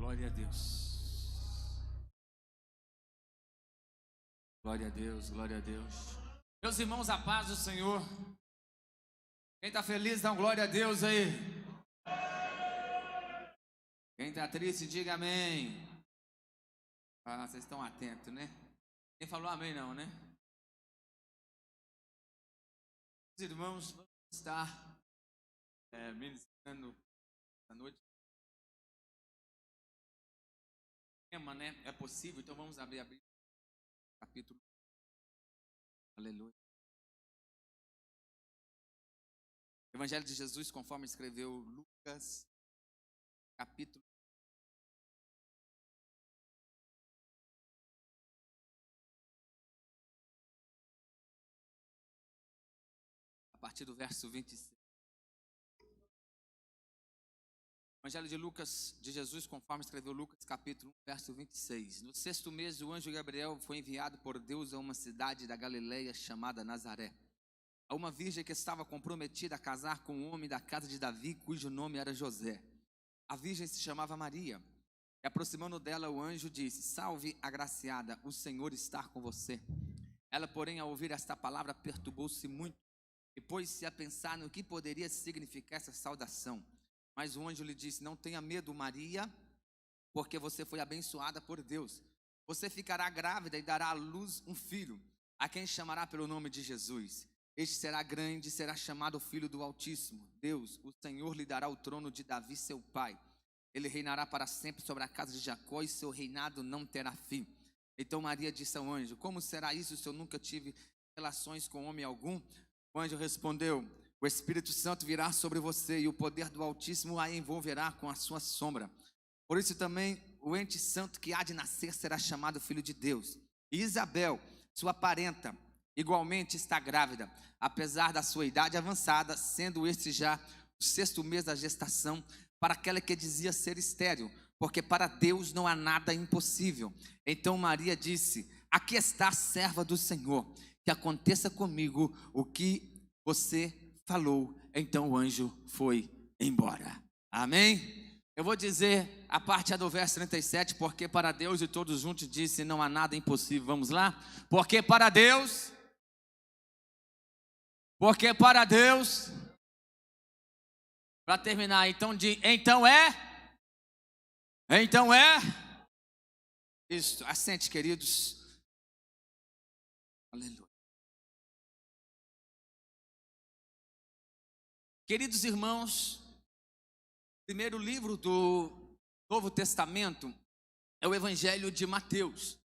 Glória a Deus. Glória a Deus, glória a Deus. Meus irmãos, a paz do Senhor. Quem está feliz, dá um glória a Deus aí. Quem está triste, diga amém. Ah, vocês estão atentos, né? Quem falou amém não, né? Os irmãos, vamos estar ministrando essa noite. Tema, né? É possível, então vamos abrir capítulo. Aleluia. Evangelho de Jesus, conforme escreveu Lucas, capítulo. A partir do verso 26. Evangelho de Lucas, de Jesus, conforme escreveu Lucas, capítulo 1, verso 26. No 6º mês, o anjo Gabriel foi enviado por Deus a uma cidade da Galileia chamada Nazaré, a uma virgem que estava comprometida a casar com um homem da casa de Davi, cujo nome era José. A virgem se chamava Maria. E aproximando dela, o anjo disse: Salve, agraciada, o Senhor está com você. Ela, porém, ao ouvir esta palavra, perturbou-se muito e pôs-se a pensar no que poderia significar essa saudação. Mas o anjo lhe disse: Não tenha medo, Maria, porque você foi abençoada por Deus. Você ficará grávida e dará à luz um filho, a quem chamará pelo nome de Jesus. Este será grande e será chamado Filho do Altíssimo. Deus, o Senhor, lhe dará o trono de Davi, seu pai. Ele reinará para sempre sobre a casa de Jacó e seu reinado não terá fim. Então Maria disse ao anjo: Como será isso se eu nunca tive relações com homem algum? O anjo respondeu: O Espírito Santo virá sobre você e o poder do Altíssimo a envolverá com a sua sombra. Por isso também o ente santo que há de nascer será chamado Filho de Deus. E Isabel, sua parenta, igualmente está grávida, apesar da sua idade avançada, sendo este já o 6º mês da gestação, para aquela que dizia ser estéril, porque para Deus não há nada impossível. Então Maria disse: Aqui está a serva do Senhor, que aconteça comigo o que você falou. Então o anjo foi embora. Amém? Eu vou dizer a parte do verso 37, porque para Deus, e todos juntos disse: não há nada impossível. Vamos lá? Porque para Deus, para terminar, então é, isso, assente, queridos. Aleluia. Queridos irmãos, o primeiro livro do Novo Testamento é o Evangelho de Mateus,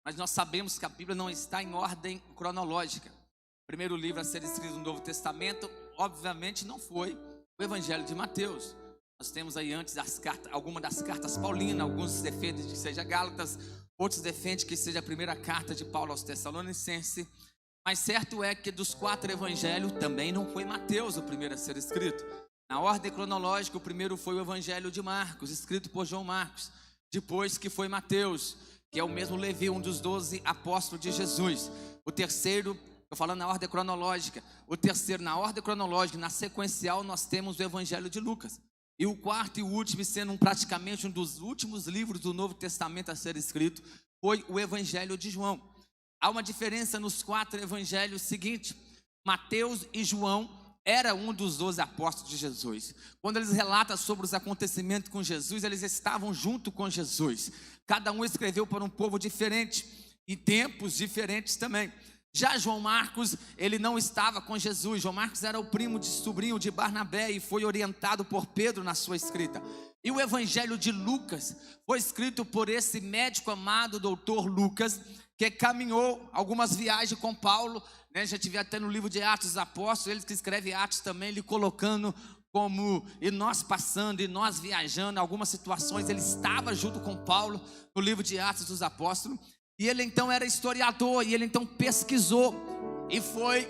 mas nós sabemos que a Bíblia não está em ordem cronológica. O primeiro livro a ser escrito no Novo Testamento, obviamente, não foi o Evangelho de Mateus. Nós temos aí antes algumas das cartas paulinas, alguns defendem que seja Gálatas, outros defendem que seja a primeira carta de Paulo aos Tessalonicenses. Mas certo é que dos 4 evangelhos também não foi Mateus o primeiro a ser escrito. Na ordem cronológica, o primeiro foi o Evangelho de Marcos, escrito por João Marcos. Depois que foi Mateus, que é o mesmo Levi, um dos 12 apóstolos de Jesus. O terceiro, estou falando na ordem cronológica, o terceiro na ordem cronológica, na sequencial, nós temos o Evangelho de Lucas. E o quarto e o último, sendo praticamente um dos últimos livros do Novo Testamento a ser escrito, foi o Evangelho de João. Há uma diferença nos 4 evangelhos seguinte: Mateus e João era um dos 12 apóstolos de Jesus. Quando eles relatam sobre os acontecimentos com Jesus, eles estavam junto com Jesus. Cada um escreveu para um povo diferente e tempos diferentes também. Já João Marcos, ele não estava com Jesus. João Marcos era o sobrinho de Barnabé e foi orientado por Pedro na sua escrita. E o Evangelho de Lucas foi escrito por esse médico amado doutor Lucas, que caminhou algumas viagens com Paulo, né? Já tive até no livro de Atos dos Apóstolos, ele que escreve Atos também, ele colocando como, e nós passando, e nós viajando, algumas situações, ele estava junto com Paulo no livro de Atos dos Apóstolos, e ele então era historiador, e ele então pesquisou, e foi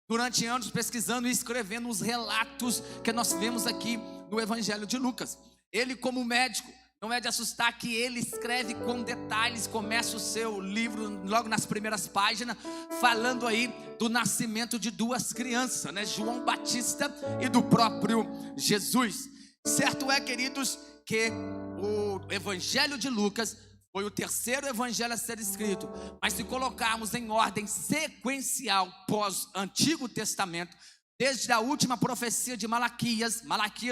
durante anos pesquisando e escrevendo os relatos que nós vemos aqui no Evangelho de Lucas. Ele, como médico, não é de assustar que ele escreve com detalhes, começa o seu livro logo nas primeiras páginas, falando aí do nascimento de 2 crianças, né? João Batista e do próprio Jesus. Certo é, queridos, que o Evangelho de Lucas foi o terceiro evangelho a ser escrito, mas se colocarmos em ordem sequencial pós-Antigo Testamento, desde a última profecia de Malaquias,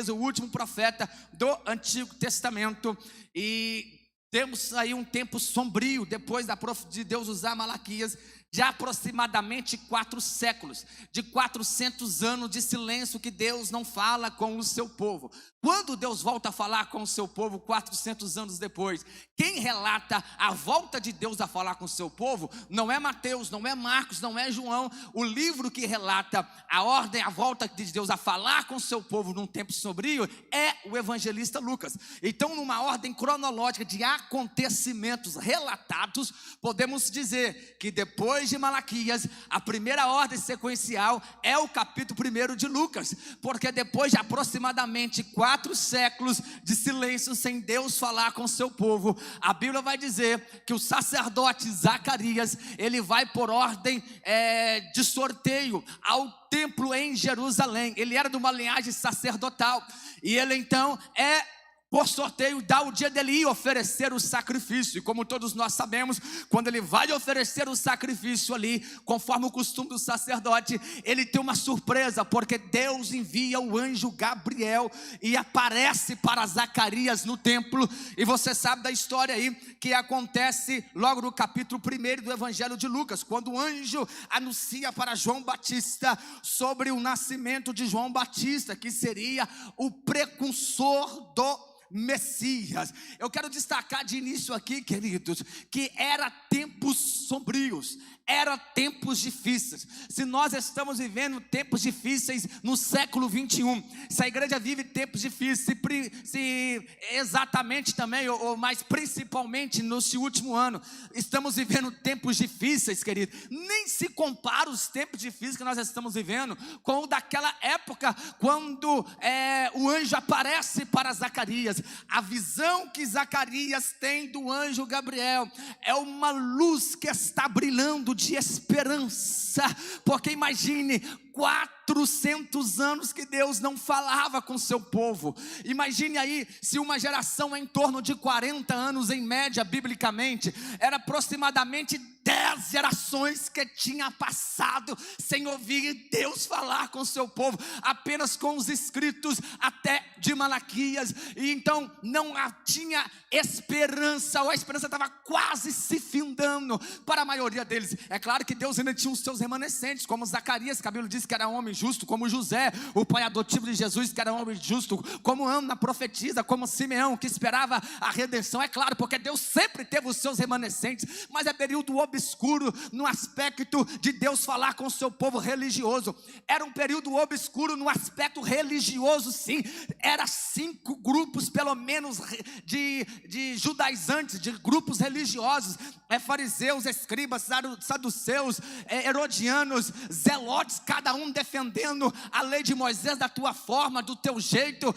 o último profeta do Antigo Testamento, e temos aí um tempo sombrio, depois de Deus usar Malaquias, de aproximadamente 4 séculos, de 400 anos de silêncio que Deus não fala com o seu povo. Quando Deus volta a falar com o seu povo 400 anos depois, quem relata a volta de Deus a falar com o seu povo não é Mateus, não é Marcos, não é João. O livro que relata a volta de Deus a falar com o seu povo num tempo sombrio é o evangelista Lucas. Então, numa ordem cronológica de acontecimentos relatados, podemos dizer que depois de Malaquias, a primeira ordem sequencial é o capítulo 1 de Lucas, porque depois de aproximadamente 4 séculos de silêncio sem Deus falar com o seu povo, a Bíblia vai dizer que o sacerdote Zacarias, ele vai por ordem de sorteio ao templo em Jerusalém. Ele era de uma linhagem sacerdotal, e ele então por sorteio, dá o dia dele ir oferecer o sacrifício. E como todos nós sabemos, quando ele vai oferecer o sacrifício ali, conforme o costume do sacerdote, ele tem uma surpresa, porque Deus envia o anjo Gabriel e aparece para Zacarias no templo. E você sabe da história aí, que acontece logo no capítulo 1 do Evangelho de Lucas, quando o anjo anuncia para João Batista sobre o nascimento de João Batista, que seria o precursor do Messias. Eu quero destacar de início aqui, queridos, que era tempos sombrios, era tempos difíceis. Se nós estamos vivendo tempos difíceis no século 21, se a igreja vive tempos difíceis, se exatamente também, ou mais principalmente nesse último ano, estamos vivendo tempos difíceis, querido, nem se compara os tempos difíceis que nós estamos vivendo com o daquela época, quando o anjo aparece para Zacarias. A visão que Zacarias tem do anjo Gabriel é uma luz que está brilhando de esperança, porque imagine 400 anos que Deus não falava com seu povo. Imagine aí, se uma geração em torno de 40 anos em média, biblicamente, era aproximadamente 10 gerações que tinha passado sem ouvir Deus falar com seu povo, apenas com os escritos até de Malaquias. E então não tinha esperança, ou a esperança estava quase se findando para a maioria deles. É claro que Deus ainda tinha os seus remanescentes, como Zacarias, que a Bíblia diz que era um homem justo, como José, o pai adotivo de Jesus, que era um homem justo, como Ana profetiza, como Simeão, que esperava a redenção. É claro, porque Deus sempre teve os seus remanescentes, mas é período obscuro no aspecto de Deus falar com o seu povo religioso. Era um período obscuro no aspecto religioso, sim. Era 5 grupos pelo menos de judaizantes, de grupos religiosos, fariseus, escribas, saduceus, herodianos, zelotes, cada um defendendo a lei de Moisés da tua forma, do teu jeito,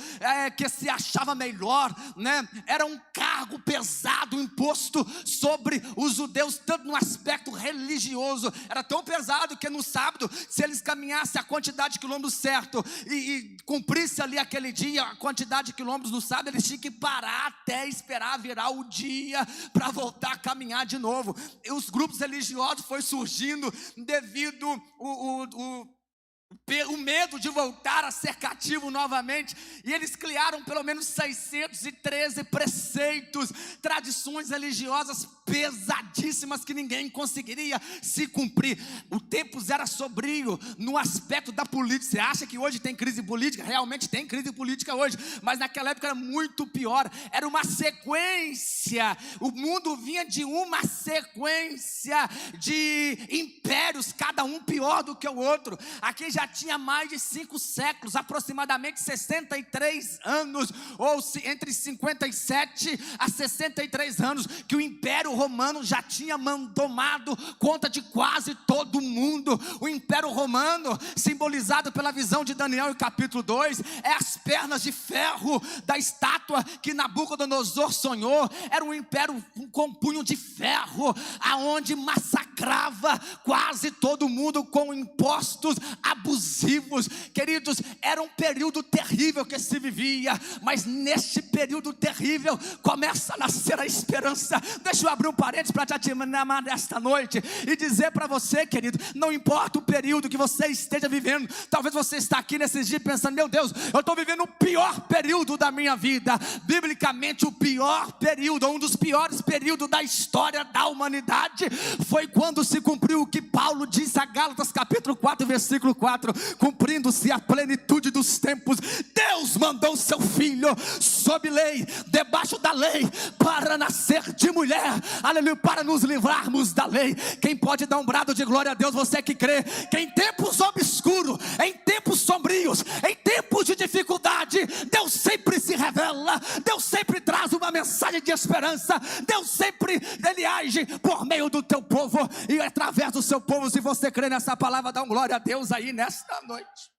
que se achava melhor, né? Era um cargo pesado imposto sobre os judeus, tanto no aspecto religioso. Era tão pesado que no sábado, se eles caminhassem a quantidade de quilômetros certo e cumprisse ali aquele dia, a quantidade de quilômetros no sábado, eles tinham que parar até esperar virar o dia para voltar a caminhar de novo. E os grupos religiosos foi surgindo devido o medo de voltar a ser cativo novamente, e eles criaram pelo menos 613 preceitos, tradições religiosas pesadíssimas que ninguém conseguiria se cumprir. O tempo era sombrio no aspecto da política. Você acha que hoje tem crise política? Realmente tem crise política hoje, mas naquela época era muito pior. Era uma sequência, o mundo vinha de uma sequência de impérios, cada um pior do que o outro. Aqui já tinha mais de 5 séculos, aproximadamente 63 anos, ou entre 57 a 63 anos, que o Império Romano já tinha tomado conta de quase todo mundo. O Império Romano, simbolizado pela visão de Daniel em capítulo 2, é as pernas de ferro da estátua que Nabucodonosor sonhou. Era um império com punho de ferro, aonde massacrava quase todo mundo com impostos abusivos abusivos. Queridos, era um período terrível que se vivia, mas neste período terrível começa a nascer a esperança. Deixa eu abrir um parênteses para te animar nesta noite e dizer para você, querido, não importa o período que você esteja vivendo. Talvez você está aqui nesses dias pensando: meu Deus, eu estou vivendo o pior período da minha vida. Biblicamente, o pior período, um dos piores períodos da história da humanidade, foi quando se cumpriu o que Paulo disse a Gálatas capítulo 4, versículo 4: cumprindo-se a plenitude dos tempos, Deus mandou seu filho sob lei, debaixo da lei, para nascer de mulher, aleluia, para nos livrarmos da lei. Quem pode dar um brado de glória a Deus? Você que crê que em tempos obscuros, em tempos sombrios, em tempos de dificuldade, Deus sempre se revela, Deus sempre traz uma mensagem de esperança, Deus sempre, Ele age por meio do teu povo e através do seu povo. Se você crê nessa palavra, dá um glória a Deus aí nesta noite.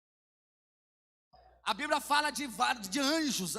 A Bíblia fala de anjos,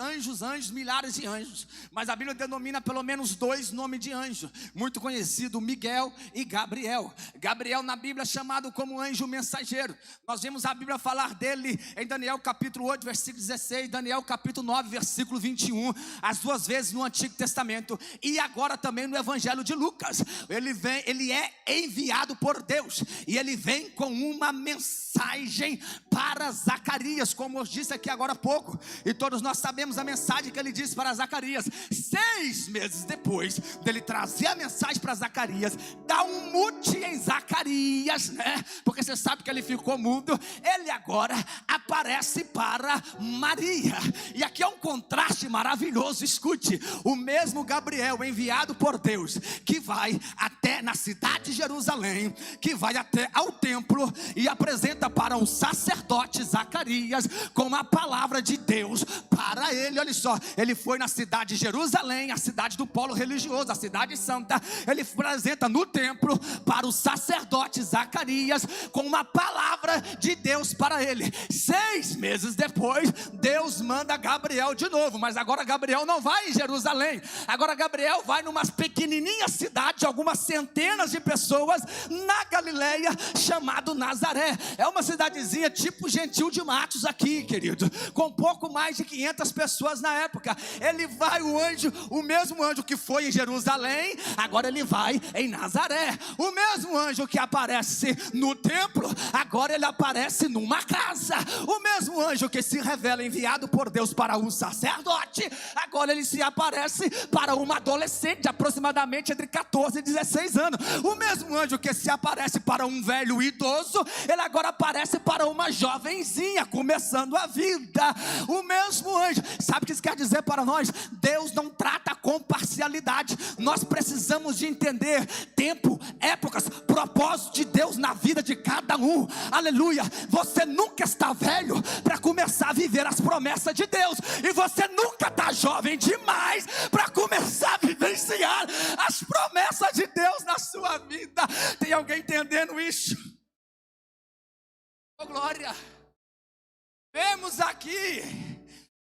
milhares de anjos, mas a Bíblia denomina pelo menos dois nomes de anjo, muito conhecido: Miguel e Gabriel. Gabriel na Bíblia é chamado como anjo mensageiro. Nós vemos a Bíblia falar dele em Daniel capítulo 8, versículo 16, Daniel capítulo 9, versículo 21, as duas vezes no Antigo Testamento, e agora também no Evangelho de Lucas. Ele é enviado por Deus, e ele vem com uma mensagem para Zacarias, como eu disse aqui agora há pouco, e todos nós sabemos a mensagem que ele disse para Zacarias. 6 meses depois dele trazer a mensagem para Zacarias, dá um mute em Zacarias, né? Porque você sabe que ele ficou mudo. Ele agora aparece para Maria, e aqui é um contraste maravilhoso. Escute: o mesmo Gabriel enviado por Deus, que vai até na cidade de Jerusalém, que vai até ao templo e apresenta para um sacerdote Zacarias com uma palavra de Deus para ele. Olha só, ele foi na cidade de Jerusalém, a cidade do polo religioso, a cidade santa. Ele apresenta no templo para o sacerdote Zacarias com uma palavra de Deus para ele. 6 meses depois, Deus manda Gabriel de novo, mas agora Gabriel não vai em Jerusalém, agora Gabriel vai numa pequenininha cidade, algumas centenas de pessoas, na Galileia, chamado Nazaré. É uma cidadezinha tipo Gentil de Matos aqui, querido, com pouco mais de 500 pessoas na época. Ele vai, o mesmo anjo que foi em Jerusalém, agora ele vai em Nazaré. O mesmo anjo que aparece no templo, agora ele aparece numa casa. O mesmo anjo que se revela enviado por Deus para um sacerdote, agora ele se aparece para uma adolescente de aproximadamente entre 14 e 16 anos. O mesmo anjo que se aparece para um velho idoso, ele agora aparece para uma jovenzinha começando a vida. O mesmo anjo. Sabe o que isso quer dizer para nós? Deus não trata com parcialidade. Nós precisamos de entender tempo, épocas, propósito de Deus na vida de cada um. Aleluia. Você nunca está velho para começar a viver as promessas de Deus, e você nunca está jovem demais para começar a vivenciar as promessas de Deus na sua vida. Tem alguém entendendo isso? Oh, glória. Vemos aqui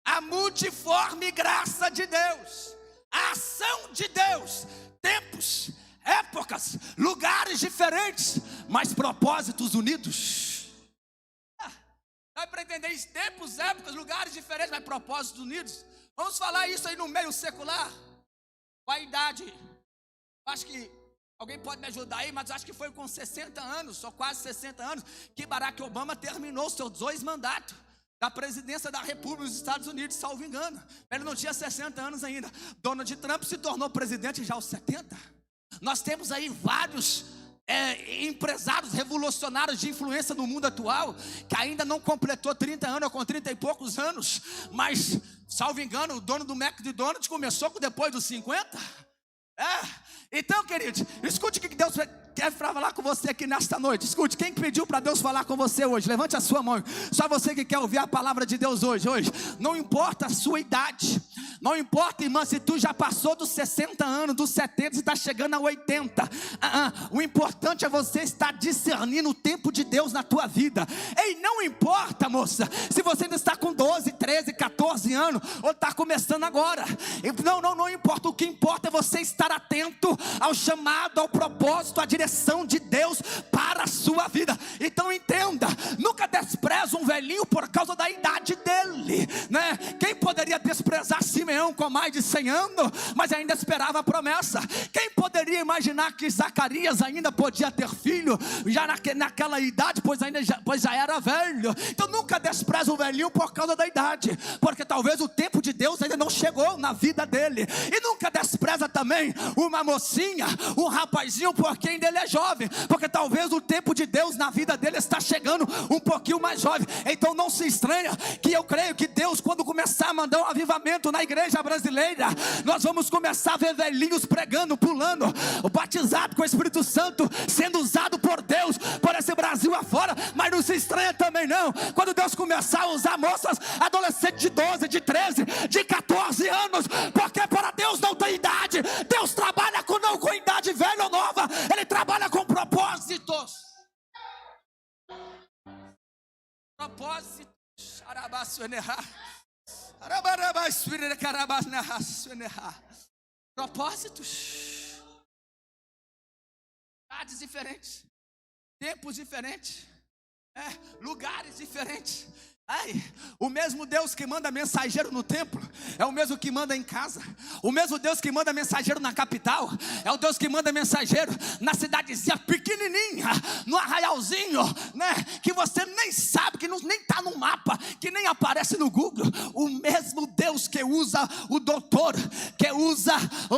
a multiforme graça de Deus, a ação de Deus, tempos, épocas, lugares diferentes, mas propósitos unidos. Dá para entender isso? Tempos, épocas, lugares diferentes, mas propósitos unidos. Vamos falar isso aí no meio secular. Qual a idade? Acho que alguém pode me ajudar aí, mas acho que foi com 60 anos, ou quase 60 anos, que Barack Obama terminou seus 2 mandatos da presidência da República dos Estados Unidos, salvo engano. Ele não tinha 60 anos ainda. Donald Trump se tornou presidente já aos 70. Nós temos aí vários empresários revolucionários de influência no mundo atual, que ainda não completou 30 anos, ou com 30 e poucos anos, mas, salvo engano, o dono do McDonald's começou depois dos 50. Então, queridos, escute o que Deus quer falar com você aqui nesta noite. Escute, quem pediu para Deus falar com você hoje? Levante a sua mão. Só você que quer ouvir a palavra de Deus hoje. Não importa a sua idade, não importa, irmã, se tu já passou dos 60 anos, dos 70 e está chegando a 80. O importante é você estar discernindo o tempo de Deus na tua vida. Ei, não importa, moça, se você ainda está com 12, 13, 14 anos, ou está começando agora. Não importa. O que importa é você estar atento ao chamado, ao propósito, à direção de Deus para a sua vida. Então entenda, nunca despreze velhinho por causa da idade dele, né? Quem poderia desprezar Simeão com mais de 100 anos, mas ainda esperava a promessa? Quem poderia imaginar que Zacarias ainda podia ter filho, já naquela idade, pois já era velho? Então nunca despreza o velhinho por causa da idade, porque talvez o tempo de Deus ainda não chegou na vida dele. E nunca despreza também uma mocinha, um rapazinho, porque ainda ele é jovem, porque talvez o tempo de Deus na vida dele está chegando um pouquinho mais jovem. Então não se estranha que eu creio que Deus, quando começar a mandar um avivamento na igreja brasileira, nós vamos começar a ver velhinhos pregando, pulando, batizado com o Espírito Santo, sendo usado por Deus, por esse Brasil afora. Mas não se estranha também não, quando Deus começar a usar moças, adolescentes de 12, de 13, de 14 anos, porque para Deus não tem idade. Deus trabalha não com idade velha ou nova, Ele trabalha com propósitos. Propósitos. Idades diferentes, tempos diferentes, lugares diferentes. O mesmo Deus que manda mensageiro no templo é o mesmo que manda em casa. O mesmo Deus que manda mensageiro na capital é o Deus que manda mensageiro na cidadezinha pequenininha, no arraialzinho, né? Que você nem sabe, que nem está no mapa, que nem aparece no Google. O mesmo Deus que usa o doutor, que usa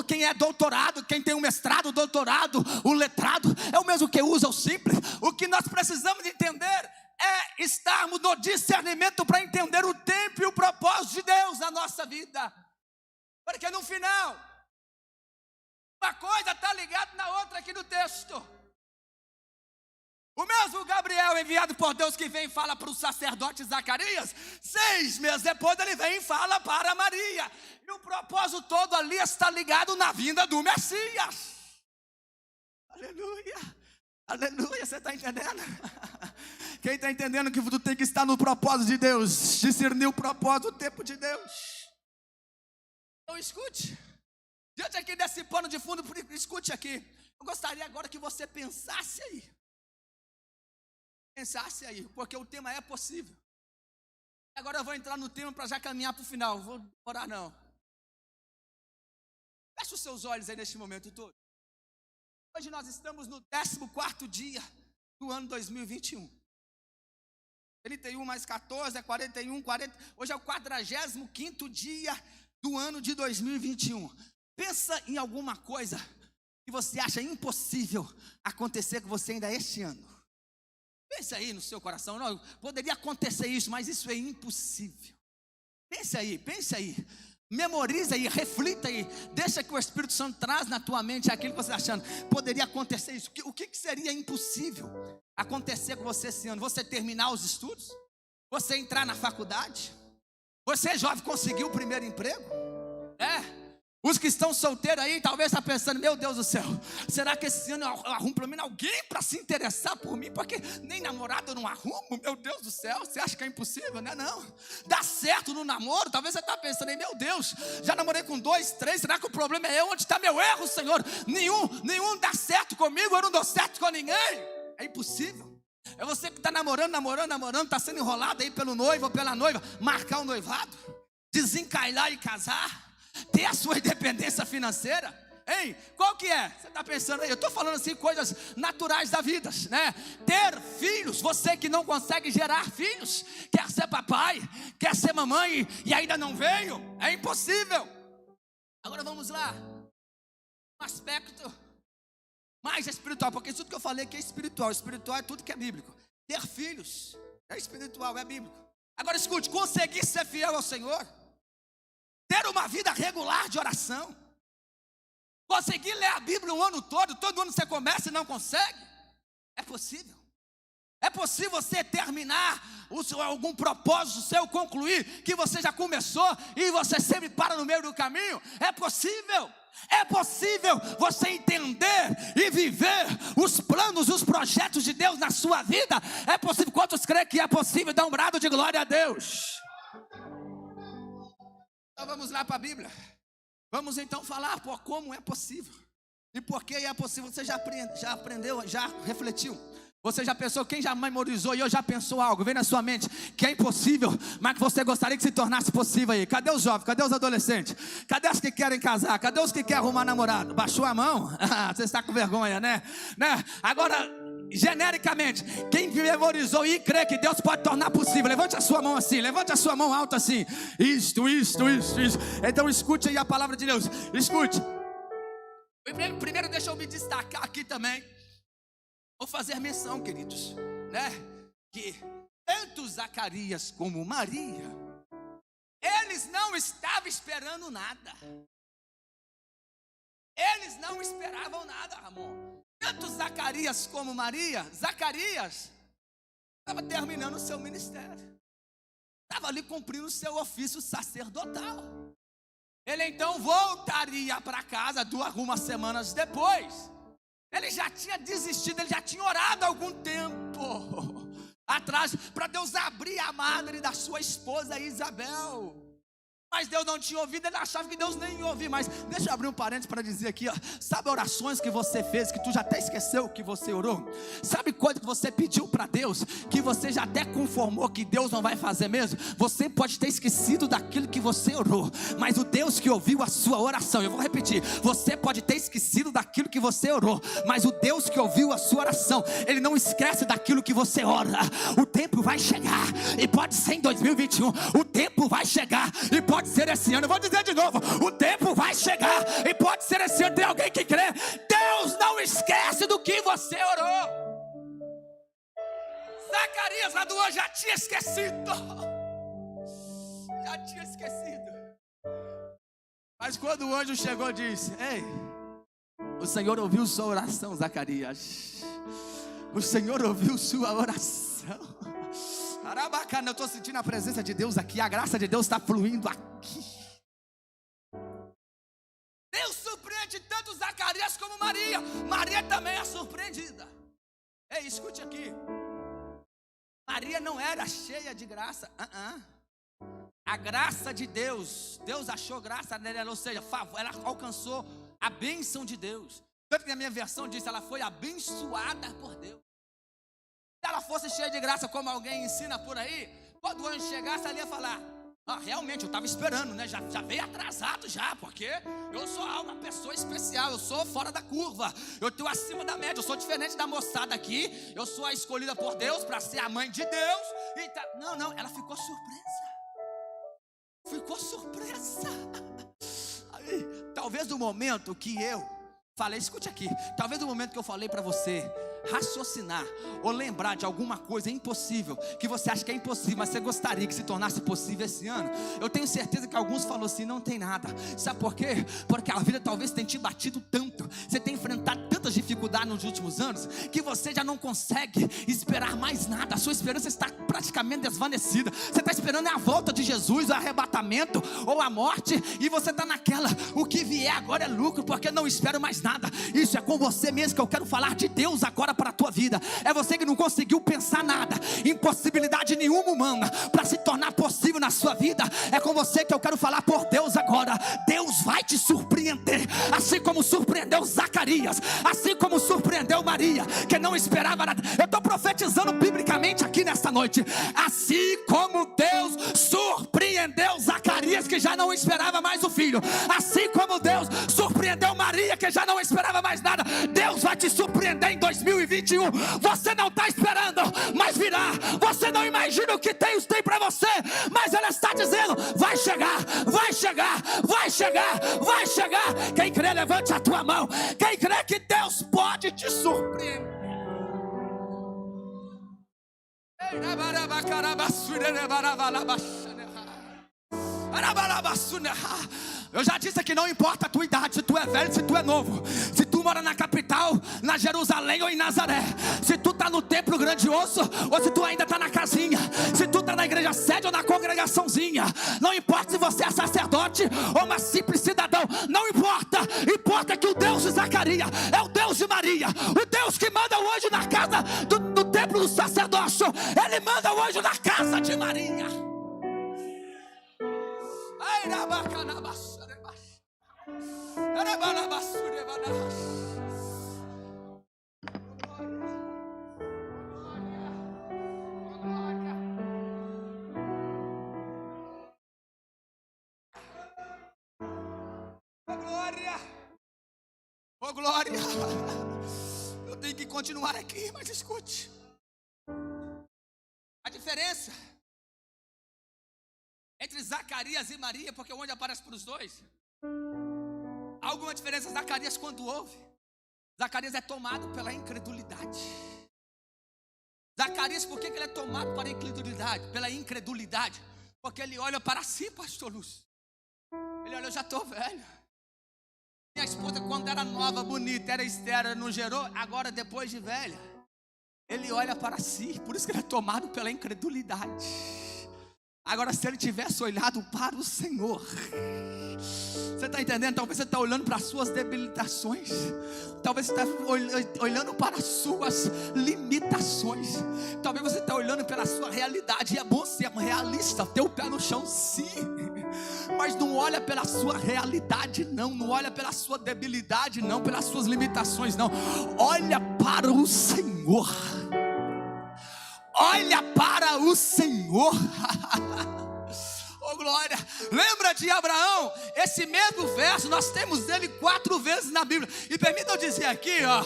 quem é doutorado, quem tem um mestrado, doutorado, o letrado, é o mesmo que usa o simples. O que nós precisamos entender é estarmos no discernimento para entender o tempo e o propósito de Deus na nossa vida. Porque no final, uma coisa está ligada na outra aqui no texto. O mesmo Gabriel, enviado por Deus, que vem e fala para o sacerdote Zacarias, 6 meses depois ele vem e fala para Maria. E o propósito todo ali está ligado na vinda do Messias. Aleluia. Aleluia, você está entendendo? Quem está entendendo que tu tem que estar no propósito de Deus, discernir o propósito, o tempo de Deus. Então escute, diante aqui desse pano de fundo, escute aqui. Eu gostaria agora que você pensasse aí. Pensasse aí, porque o tema é possível. Agora eu vou entrar no tema para já caminhar para o final, vou orar não. Feche os seus olhos aí neste momento todo. Hoje nós estamos no 14º dia do ano 2021. 31 mais 14 é 41, 40. Hoje é o 45º dia do ano de 2021. Pensa em alguma coisa que você acha impossível acontecer com você ainda este ano. Pense aí no seu coração. Não, poderia acontecer isso, mas isso é impossível. Pense aí. Memoriza aí, reflita aí. Deixa que o Espírito Santo traz na tua mente aquilo que você está achando. Poderia acontecer isso. O que seria impossível acontecer com você esse ano? Você terminar os estudos? Você entrar na faculdade? Você, jovem, conseguir o primeiro emprego? Os que estão solteiros aí, talvez está pensando, meu Deus do céu, será que esse ano eu arrumo pelo menos alguém para se interessar por mim? Porque nem namorado eu não arrumo, meu Deus do céu, você acha que é impossível, né? Não, dá certo no namoro, talvez você está pensando, meu Deus, já namorei com 2, 3, será que o problema é eu? Onde está meu erro, Senhor? Nenhum dá certo comigo, eu não dou certo com ninguém. É impossível. É você que está namorando, está sendo enrolado aí pelo noivo ou pela noiva, marcar o noivado, desencalhar e casar, ter a sua independência financeira. Hein? Qual que é? Você está pensando aí, eu estou falando assim, coisas naturais da vida, né? Ter filhos, você que não consegue gerar filhos, quer ser papai, quer ser mamãe e ainda não veio, é impossível. Agora vamos lá, um aspecto mais espiritual, porque tudo que eu falei aqui é espiritual é tudo que é bíblico. Ter filhos é espiritual, é bíblico. Agora escute, conseguir ser fiel ao Senhor, ter uma vida regular de oração, conseguir ler a Bíblia o ano todo ano você começa e não consegue, é possível. É possível você terminar algum propósito seu, concluir que você já começou e você sempre para no meio do caminho. É possível você entender e viver os planos, os projetos de Deus na sua vida. É possível. Quantos creem que é possível? Dá um brado de glória a Deus. Então vamos lá para a Bíblia. Vamos então falar por como é possível. E por que é possível. Você já aprendeu, já refletiu. Você já pensou, quem já memorizou e eu já pensou algo, vem na sua mente, que é impossível, mas que você gostaria que se tornasse possível aí? Cadê os jovens? Cadê os adolescentes? Cadê os que querem casar? Cadê os que querem arrumar namorado? Baixou a mão? Você está com vergonha, né? Agora, genericamente, quem memorizou e crê que Deus pode tornar possível, levante a sua mão assim, levante a sua mão alta assim. Isto. Então escute aí a palavra de Deus, escute. Primeiro deixa eu me destacar aqui também. Vou fazer menção, queridos, que tanto Zacarias como Maria, eles não estavam esperando nada. Eles não esperavam nada, Ramon. Tanto Zacarias como Maria, Zacarias estava terminando o seu ministério, estava ali cumprindo o seu ofício sacerdotal. Ele então voltaria para casa algumas semanas depois. Ele já tinha desistido, ele já tinha orado há algum tempo atrás para Deus abrir a madre da sua esposa Isabel. Mas Deus não tinha ouvido, ele achava que Deus nem ia ouvir. Mas deixa eu abrir um parênteses para dizer aqui, sabe orações que você fez, que tu já até esqueceu que você orou? Sabe coisa que você pediu para Deus, que você já até conformou que Deus não vai fazer mesmo? Você pode ter esquecido daquilo que você orou, mas o Deus que ouviu a sua oração, eu vou repetir, você pode ter esquecido daquilo que você orou, mas o Deus que ouviu a sua oração, Ele não esquece daquilo que você ora. O tempo vai chegar, e pode ser em 2021, o tempo vai chegar, e pode ser esse ano. Eu vou dizer de novo, o tempo vai chegar e pode ser esse ano. Tem alguém que crê? Deus não esquece do que você orou. Zacarias lá do anjo já tinha esquecido, mas quando o anjo chegou disse: ei, o Senhor ouviu sua oração, Zacarias. O Senhor ouviu sua oração. Eu estou sentindo a presença de Deus aqui. A graça de Deus está fluindo aqui. Deus surpreende tanto Zacarias como Maria. Maria também é surpreendida. Ei, escute aqui. Maria não era cheia de graça. A graça de Deus, Deus achou graça nela, ou seja, ela alcançou a bênção de Deus. Tanto que na minha versão diz, ela foi abençoada por Deus. Se ela fosse cheia de graça, como alguém ensina por aí, quando o anjo chegasse, ela ia falar: realmente, eu estava esperando, né? Já veio atrasado já, porque eu sou uma pessoa especial, eu sou fora da curva, eu estou acima da média, eu sou diferente da moçada aqui, eu sou a escolhida por Deus para ser a mãe de Deus. Não, ela ficou surpresa. Aí, talvez no momento que eu falei, escute aqui, talvez no momento que eu falei para você raciocinar ou lembrar de alguma coisa impossível, que você acha que é impossível, mas você gostaria que se tornasse possível esse ano, eu tenho certeza que alguns falaram assim: não tem nada. Sabe por quê? Porque a vida talvez tenha te batido tanto, você tem enfrentado tantas dificuldades nos últimos anos, que você já não consegue esperar mais nada. A sua esperança está praticamente desvanecida. Você está esperando a volta de Jesus, o arrebatamento ou a morte, e você está naquela: o que vier agora é lucro, porque não espero mais nada. Isso é com você mesmo que eu quero falar de Deus agora para a tua vida. É você que não conseguiu pensar nada, impossibilidade nenhuma humana para se tornar possível na sua vida. É com você que eu quero falar por Deus agora. Deus vai te surpreender, assim como surpreendeu Zacarias, assim como surpreendeu Maria, que não esperava nada. Eu estou profetizando biblicamente aqui nesta noite. Assim como Deus surpreendeu Zacarias, que já não esperava mais o filho, assim como Deus surpreendeu Maria, que já não esperava mais nada, Deus vai te surpreender em 2021. Você não está esperando, mas virá. Você não imagina o que Deus tem para você, mas Ele está dizendo: vai chegar, vai chegar, vai chegar, vai chegar. Quem crê, levante a tua mão. Quem crê que Deus pode te surpreender. Eu já disse que não importa a tua idade, se tu é velho, se tu é novo, se tu mora na capital, na Jerusalém ou em Nazaré, se tu está no templo grandioso ou se tu ainda está na casinha, se tu está na igreja sede ou na congregaçãozinha, não importa se você é sacerdote ou uma simples cidadão, não importa. Importa que o Deus de Zacarias é o Deus de Maria, o Deus que manda o anjo na casa do templo do sacerdócio, Ele manda o anjo na casa de Maria. Oh, glória. Eu tenho que continuar aqui, mas escute. A diferença entre Zacarias e Maria, porque onde aparece para os dois, há alguma diferença. Zacarias, quando ouve, Zacarias é tomado pela incredulidade. Zacarias, por que ele é tomado pela incredulidade? Pela incredulidade, porque ele olha para si, pastor Lúcio. Ele olha, eu já estou velho. Minha esposa, quando era nova, bonita, era estéril, não gerou. Agora, depois de velha, ele olha para si. Por isso que ele é tomado pela incredulidade. Agora, se ele tivesse olhado para o Senhor, você está entendendo? Talvez você está olhando para as suas debilitações. Talvez você está olhando para as suas limitações. Talvez você está olhando pela sua realidade. E é bom ser realista, ter o pé no chão, sim. Mas não olha pela sua realidade, não. Não olha pela sua debilidade, não. Pelas suas limitações, não. Olha para o Senhor. Olha para o Senhor. Oh, glória. Lembra de Abraão? Esse mesmo verso, nós temos ele 4 vezes na Bíblia. E permita eu dizer aqui, ó,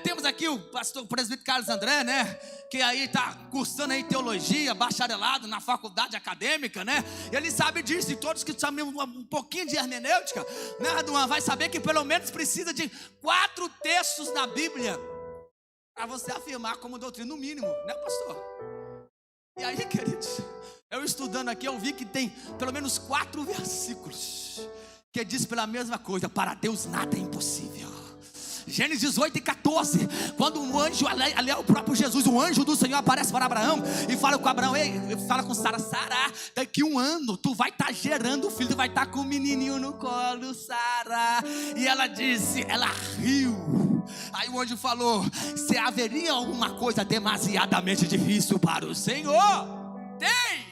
temos aqui o pastor, o presbítero Carlos André, né? Que aí está cursando aí teologia, bacharelado na faculdade acadêmica, né? Ele sabe disso, e todos que sabem um pouquinho de hermenêutica, né, Raduan, vai saber que pelo menos precisa de 4 textos na Bíblia para você afirmar como doutrina, no mínimo, né, pastor? E aí, queridos, eu estudando aqui, eu vi que tem pelo menos 4 versículos que diz pela mesma coisa: para Deus nada é impossível. Gênesis 8:14, quando um anjo, ali é o próprio Jesus, o anjo do Senhor aparece para Abraão e fala com Abraão, fala com Sara, daqui 1 ano tu vai estar gerando um filho, tu vai estar com um menininho no colo, Sara. E ela disse, ela riu. Aí o anjo falou, se haveria alguma coisa demasiadamente difícil para o Senhor? Tem.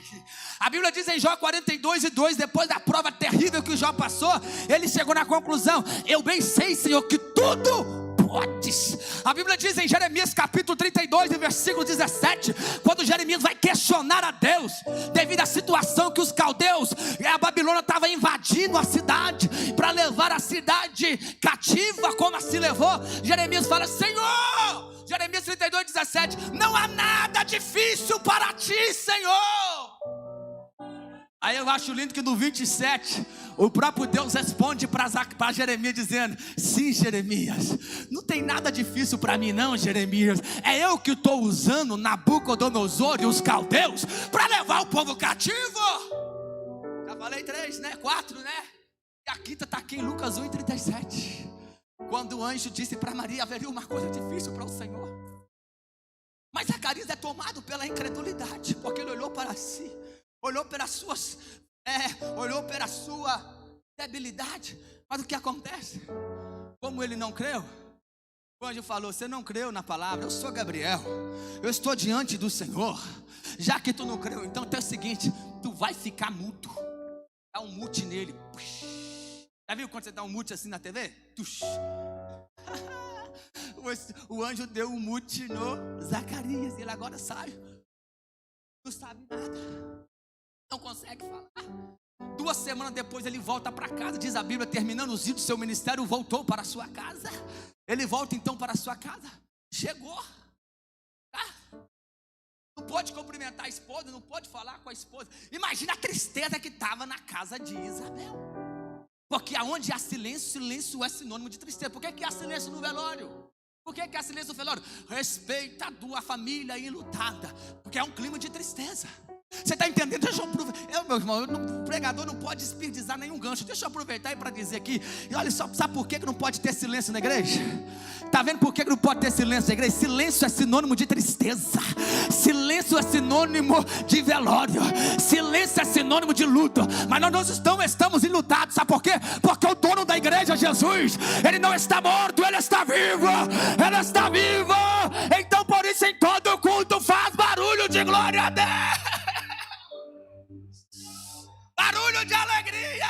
A Bíblia diz em Jó 42:2, depois da prova terrível que o Jó passou, ele chegou na conclusão, eu bem sei, Senhor, que tudo podes. A Bíblia diz em Jeremias capítulo 32, versículo 17, quando Jeremias vai questionar a Deus, devido à situação que os caldeus e a Babilônia estavam invadindo a cidade, para levar a cidade cativa, como assim levou, Jeremias fala, Senhor, Jeremias 32:17, não há nada difícil para ti, Senhor. Aí eu acho lindo que no 27, o próprio Deus responde para Jeremias dizendo, sim, Jeremias, não tem nada difícil para mim não, Jeremias, é eu que estou usando Nabucodonosor e os caldeus para levar o povo cativo. Já falei 3, né? 4, né? E a quinta está aqui em Lucas 1:37, quando o anjo disse para Maria, haveria uma coisa difícil para o Senhor. Mas Zacarias é tomado pela incredulidade, porque ele olhou para si, olhou pela sua debilidade. Mas o que acontece? Como ele não creu, o anjo falou, você não creu na palavra, eu sou Gabriel, eu estou diante do Senhor. Já que tu não creu, então é o seguinte, tu vai ficar mudo. Dá um mute nele. Já viu quando você dá um mute assim na TV? O anjo deu um mute no Zacarias, e ele agora sai, não sabe nada, não consegue falar. 2 semanas depois ele volta para casa, diz a Bíblia, terminando os dias do seu ministério, voltou para a sua casa. Ele volta então para a sua casa, chegou, tá? Não pode cumprimentar a esposa, não pode falar com a esposa. Imagina a tristeza que estava na casa de Isabel, porque aonde há silêncio, silêncio é sinônimo de tristeza. Por que há silêncio no velório? Por que há silêncio no velório? Respeita a família enlutada, porque é um clima de tristeza. Você está entendendo? Deixa eu aproveitar, meu irmão, o pregador não pode desperdiçar nenhum gancho. Deixa eu aproveitar aí para dizer aqui. E olha só, sabe por que não pode ter silêncio na igreja? Está vendo por que não pode ter silêncio na igreja? Silêncio é sinônimo de tristeza. Silêncio é sinônimo de velório. Silêncio é sinônimo de luto. Mas nós estamos enlutados. Sabe por quê? Porque o dono da igreja, Jesus, ele não está morto, ele está vivo. Ele está vivo. Então por isso em todo culto faz barulho de glória a Deus. Barulho de alegria.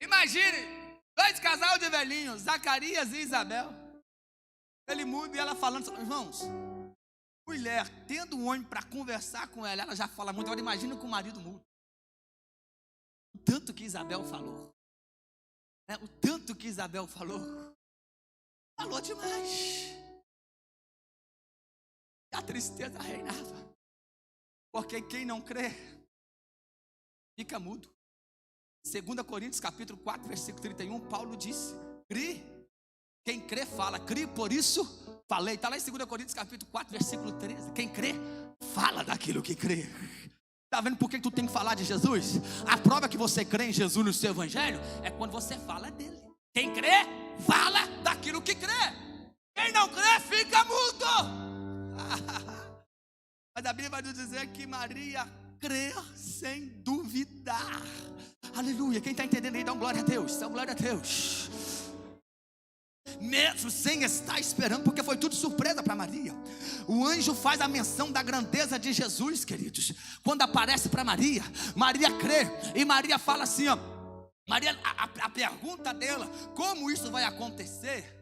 Imagine 2 casais de velhinhos, Zacarias e Isabel. Ele muda e ela falando, irmãos, mulher tendo um homem para conversar com ela, ela já fala muito. Agora imagina com o marido mudo. O tanto que Isabel falou. O tanto que Isabel falou demais. E a tristeza reinava. Porque quem não crê, fica mudo. 2 Coríntios capítulo 4, versículo 31, Paulo disse: crie, quem crê fala, crie, por isso falei. Está lá em 2 Coríntios capítulo 4, versículo 13. Quem crê, fala daquilo que crê. Está vendo por que tu tem que falar de Jesus? A prova que você crê em Jesus no seu evangelho é quando você fala dele. Quem crê, fala daquilo que crê. Quem não crê, fica mudo. Mas a Bíblia vai nos dizer que Maria crê sem duvidar. Aleluia. Quem está entendendo aí, dá um glória a Deus. Dá um glória a Deus. Mesmo sem estar esperando, porque foi tudo surpresa para Maria. O anjo faz a menção da grandeza de Jesus, queridos. Quando aparece para Maria, Maria crê. E Maria fala assim, ó. Maria, a pergunta dela, como isso vai acontecer?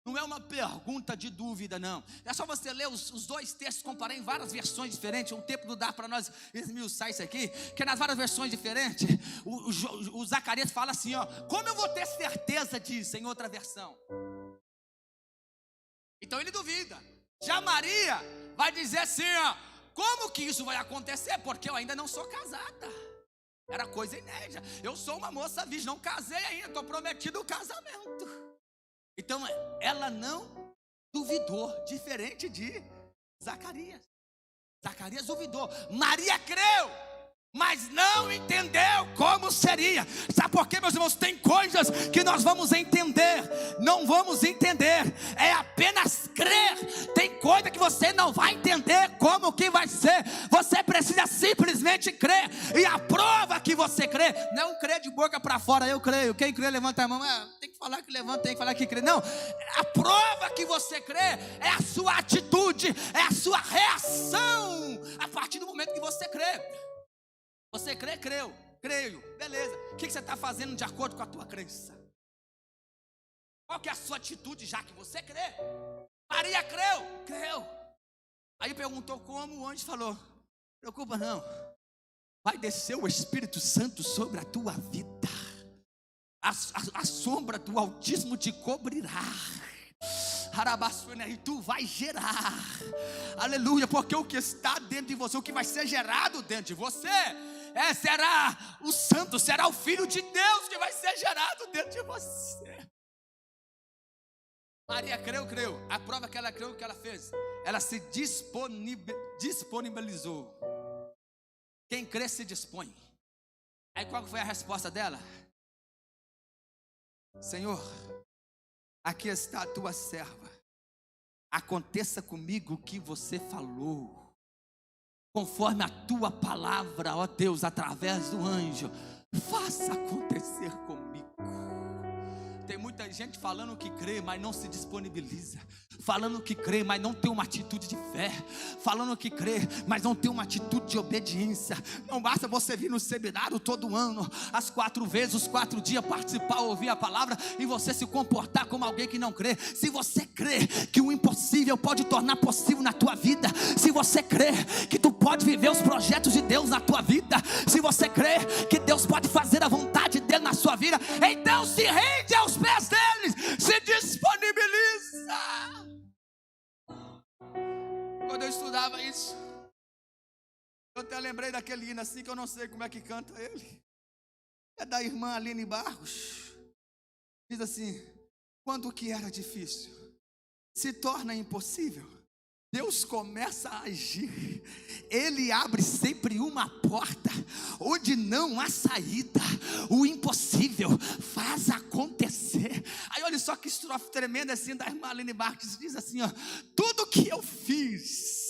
Não é uma pergunta de dúvida, não. É só você ler os dois textos, comparar em várias versões diferentes. O tempo não dá para nós esmiuçar isso aqui, que nas várias versões diferentes, o Zacarias fala assim, ó: como eu vou ter certeza disso? Em outra versão. Então ele duvida. Já Maria vai dizer assim, ó: como que isso vai acontecer? Porque eu ainda não sou casada. Era coisa inédita. Eu sou uma moça virgem, não casei ainda, estou prometido o casamento. Então ela não duvidou, diferente de Zacarias. Zacarias duvidou. Maria creu, mas não entendeu como seria. Sabe por quê, meus irmãos? Tem coisas que nós vamos entender, não vamos entender, é apenas crer. Tem coisa que você não vai entender como que vai ser. Você precisa simplesmente crer. E a prova que você crê, não crê de boca para fora, eu creio. Quem crê, levanta a mão. Tem que falar que levanta, tem que falar que crê. Não, a prova que você crê é a sua atitude, é a sua reação. A partir do momento que você crê. Você crê? Creu. Creio. Beleza. O que você está fazendo de acordo com a tua crença? Qual que é a sua atitude já que você crê? Maria creu. Creu. Aí perguntou como, o anjo falou: preocupa não. Vai descer o Espírito Santo sobre a tua vida. A sombra do Altíssimo te cobrirá. E tu vai gerar. Aleluia. Porque o que está dentro de você, o que vai ser gerado dentro de você, será o Santo, será o Filho de Deus que vai ser gerado dentro de você. Maria creu. A prova que ela creu, o que ela fez? Ela se disponibilizou. Quem crê se dispõe. Aí qual foi a resposta dela? Senhor, aqui está a tua serva. Aconteça comigo o que você falou, conforme a tua palavra, ó Deus, através do anjo. Faça acontecer comigo. Tem muita gente falando que crê, mas não se disponibiliza. Falando que crê, mas não tem uma atitude de fé. Falando que crê, mas não tem uma atitude de obediência. Não basta você vir no seminário todo ano, as 4 vezes, os 4 dias, participar, ouvir a palavra, e você se comportar como alguém que não crê. Se você crê que o impossível pode tornar possível na tua vida, se você crê que tu pode viver os projetos de Deus na tua vida, se você crê que Deus pode fazer a vontade dele na sua vida, então se rende aos pés deles, se disponibiliza. Quando eu estudava isso, eu até lembrei daquele hino assim, que eu não sei como é que canta ele. É da irmã Aline Barros. Diz assim: quando o que era difícil se torna impossível, Deus começa a agir. Ele abre sempre uma porta onde não há saída. O impossível faz acontecer. Aí olha só que estrofe tremenda assim da irmã Aline Barques. Diz assim, ó: tudo que eu fiz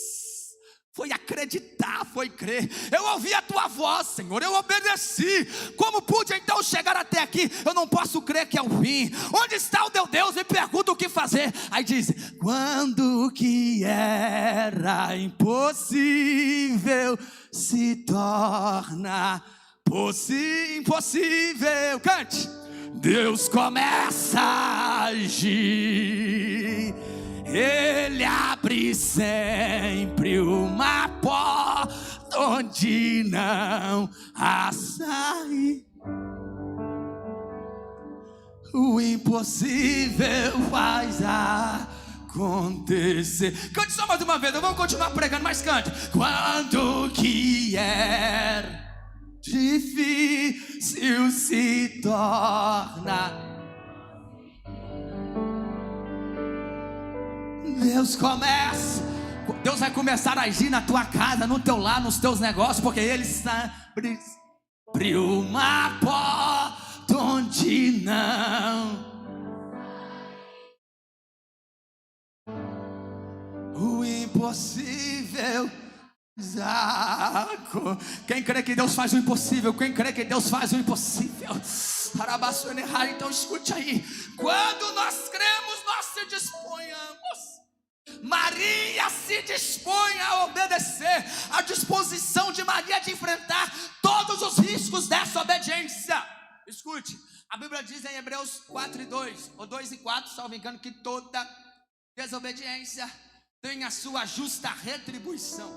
foi acreditar, foi crer. Eu ouvi a tua voz, Senhor, eu obedeci. Como pude então chegar até aqui? Eu não posso crer que é o fim. Onde está o teu Deus? Me pergunta o que fazer. Aí diz: quando o que era impossível se torna impossível. Cante. Deus começa a agir. Ele abre sempre uma porta onde não há saída. O impossível faz acontecer. Cante só mais uma vez, vamos continuar pregando, mas cante. Quando que era difícil se torna, Deus vai começar a agir na tua casa, no teu lar, nos teus negócios, porque Ele sempre abriu uma porta onde não. O impossível. Quem crê que Deus faz o impossível? Quem crê que Deus faz o impossível? Então escute aí. Quando nós cremos, nós se disponhamos. Maria se dispõe a obedecer. A disposição de Maria de enfrentar todos os riscos dessa obediência. Escute, a Bíblia diz em Hebreus 4:2 ou 2:4, salvo engano, que toda desobediência tem a sua justa retribuição.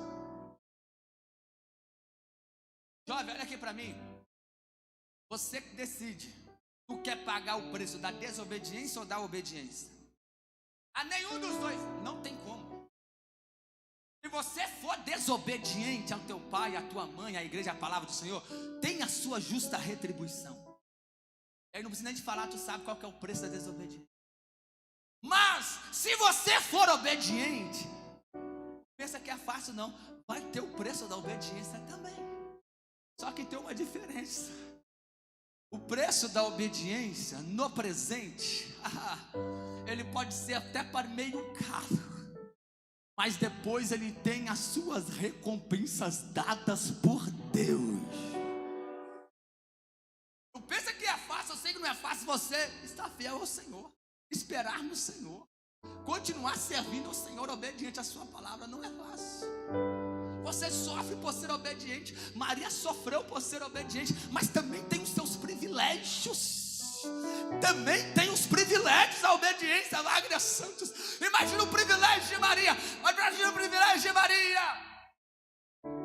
Jovem, olha aqui para mim. Você que decide. Tu quer pagar o preço da desobediência ou da obediência? A nenhum dos dois. Não tem como. Se você for desobediente ao teu pai, à tua mãe, à igreja, à palavra do Senhor, tem a sua justa retribuição. Aí não precisa nem de falar, tu sabe qual que é o preço da desobediência. Mas, se você for obediente, pensa que é fácil, não. Vai ter o preço da obediência também. Só que tem uma diferença. O preço da obediência no presente, ele pode ser até para meio caro, mas depois ele tem as suas recompensas dadas por Deus. Não pensa que é fácil, eu sei que não é fácil você estar fiel ao Senhor, esperar no Senhor, continuar servindo ao Senhor, obediente à sua palavra, não é fácil. Você sofre por ser obediente. Maria sofreu por ser obediente, mas também tem os seus privilégios. Também tem os privilégios da obediência. Lágrimas santos. Imagina o privilégio de Maria. Imagina o privilégio de Maria.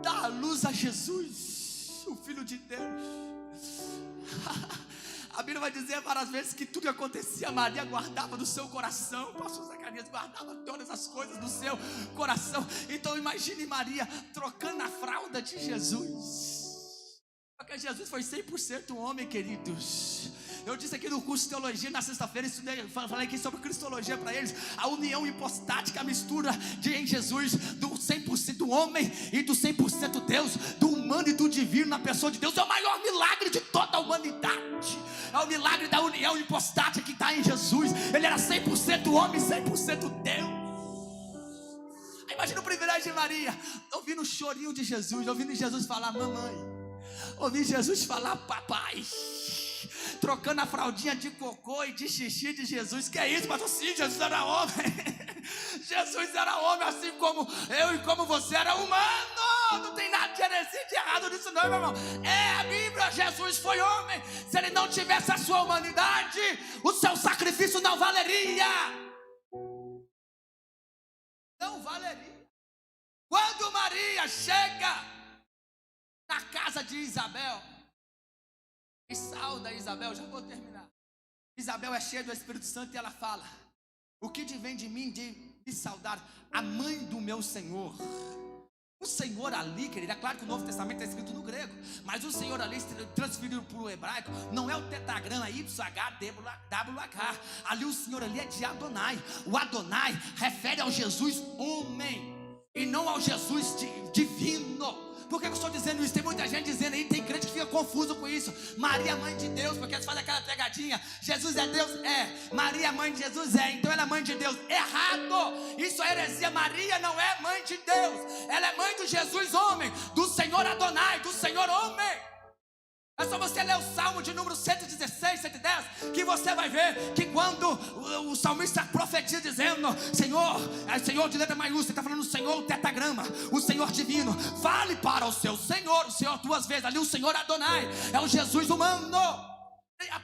Dar a luz a Jesus, o Filho de Deus. A Bíblia vai dizer várias vezes que tudo que acontecia, Maria guardava no seu coração. O pastor Zacarias guardava todas as coisas no seu coração. Então imagine Maria trocando a fralda de Jesus. Porque Jesus foi 100% homem, queridos. Eu disse aqui no curso de teologia na sexta-feira, falei aqui sobre cristologia para eles. A união hipostática, a mistura em Jesus do 100% do homem e do 100% Deus, do humano e do divino na pessoa de Deus, é o maior milagre de toda a humanidade. É o milagre da união hipostática que está em Jesus. Ele era 100% homem, 100% Deus. Aí imagina o privilégio de Maria, ouvindo o chorinho de Jesus, ouvindo Jesus falar mamãe, ouvindo Jesus falar papai, trocando a fraldinha de cocô e de xixi de Jesus. Que é isso, pastor? Sim, Jesus era homem. Jesus era homem, assim como eu e como você era humano. Não tem nada de heresia, de errado nisso não, meu irmão. É a Bíblia, Jesus foi homem. Se ele não tivesse a sua humanidade, o seu sacrifício não valeria. Não valeria. Quando Maria chega na casa de Isabel e sauda Isabel, já vou terminar. Isabel é cheia do Espírito Santo e ela fala: o que vem de mim de me saudar a mãe do meu Senhor? O Senhor ali, querido, é claro que o Novo Testamento está escrito no grego, mas o Senhor ali transferido para o hebraico não é o tetragrama YHWH. Ali o Senhor ali é de Adonai. O Adonai refere ao Jesus homem e não ao Jesus divino. Por que eu estou dizendo isso? Tem muita gente dizendo aí, tem crente que fica confuso com isso. Maria, mãe de Deus, porque eles fazem aquela pegadinha. Jesus é Deus? É. Maria, mãe de Jesus? É. Então ela é mãe de Deus. Errado! Isso é heresia. Maria não é mãe de Deus. Ela é mãe do Jesus homem, do Senhor Adonai, do Senhor homem. É só você ler o Salmo de número 116, 110, que você vai ver que quando o salmista profetiza dizendo Senhor, é Senhor de letra maiúscula, ele está falando o Senhor, o tetragrama, o Senhor divino, fale para o seu Senhor, o Senhor duas vezes, ali o Senhor Adonai, é o Jesus humano.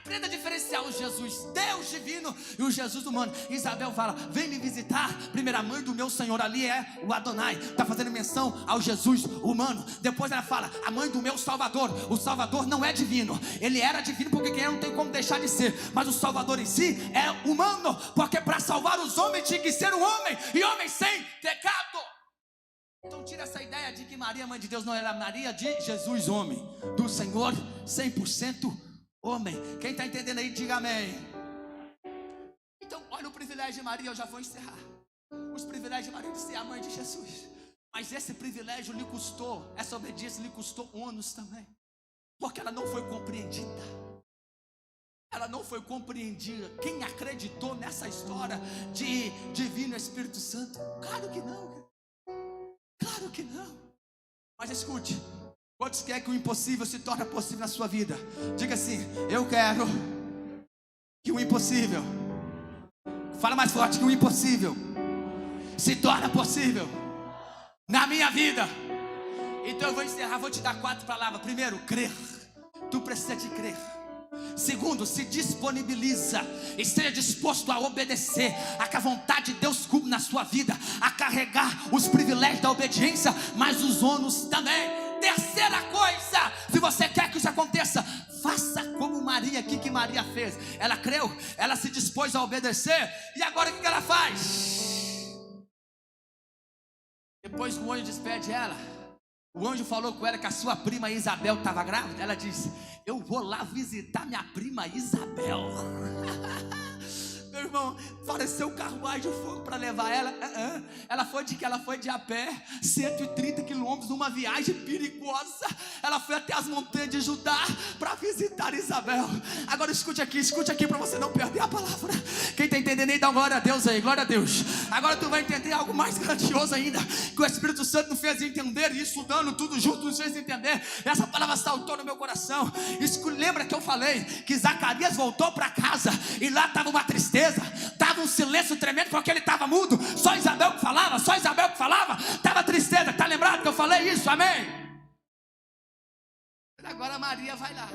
aprenda a diferenciar o Jesus Deus divino e o Jesus humano. Isabel fala: vem me visitar. Primeira mãe do meu Senhor, ali é o Adonai, está fazendo menção ao Jesus humano. Depois ela fala: a mãe do meu Salvador. O Salvador não é divino, ele era divino porque quem não tem como deixar de ser, mas o Salvador em si é humano, porque para salvar os homens tinha que ser um homem, e homem sem pecado. Então tira essa ideia de que Maria, mãe de Deus, não era Maria de Jesus, homem, do Senhor 100% homem. Quem está entendendo aí, diga amém. Então olha o privilégio de Maria, eu já vou encerrar. Os privilégios de Maria de ser a mãe de Jesus. Mas esse privilégio lhe custou, essa obediência lhe custou ônus também, porque ela não foi compreendida. Ela não foi compreendida. Quem acreditou nessa história de divino Espírito Santo? Claro que não. Claro que não. Mas escute, quantos querem que o impossível se torne possível na sua vida? Diga assim: eu quero que o impossível, fala mais forte, que o impossível se torne possível na minha vida. Então eu vou encerrar, vou te dar 4 palavras. Primeiro, crer. Tu precisa de crer. Segundo, se disponibiliza, esteja disposto a obedecer, a que a vontade de Deus cumpra na sua vida, a carregar os privilégios da obediência, mas os ônus também. Terceira coisa, se você quer que isso aconteça, faça como Maria. O que Maria fez? Ela creu, ela se dispôs a obedecer, e agora o que ela faz? Depois que o anjo despede ela, o anjo falou com ela que a sua prima Isabel estava grávida. Ela disse: eu vou lá visitar minha prima Isabel. Meu irmão, pareceu carruagem de fogo para levar ela. Ela foi de que? Ela foi de a pé, 130 quilômetros, numa viagem perigosa. Ela foi até as montanhas de Judá para visitar Isabel. Agora escute aqui para você não perder a palavra. Quem está entendendo aí, dá glória a Deus aí, glória a Deus. Agora tu vai entender algo mais grandioso ainda, que o Espírito Santo nos fez entender, e estudando tudo junto nos fez entender. Essa palavra saltou no meu coração. Lembra que eu falei que Zacarias voltou para casa e lá estava uma tristeza, estava um silêncio tremendo, porque ele estava mudo. Só Isabel que falava, estava tristeza. Está lembrado que eu falei isso? Amém? Agora Maria vai lá.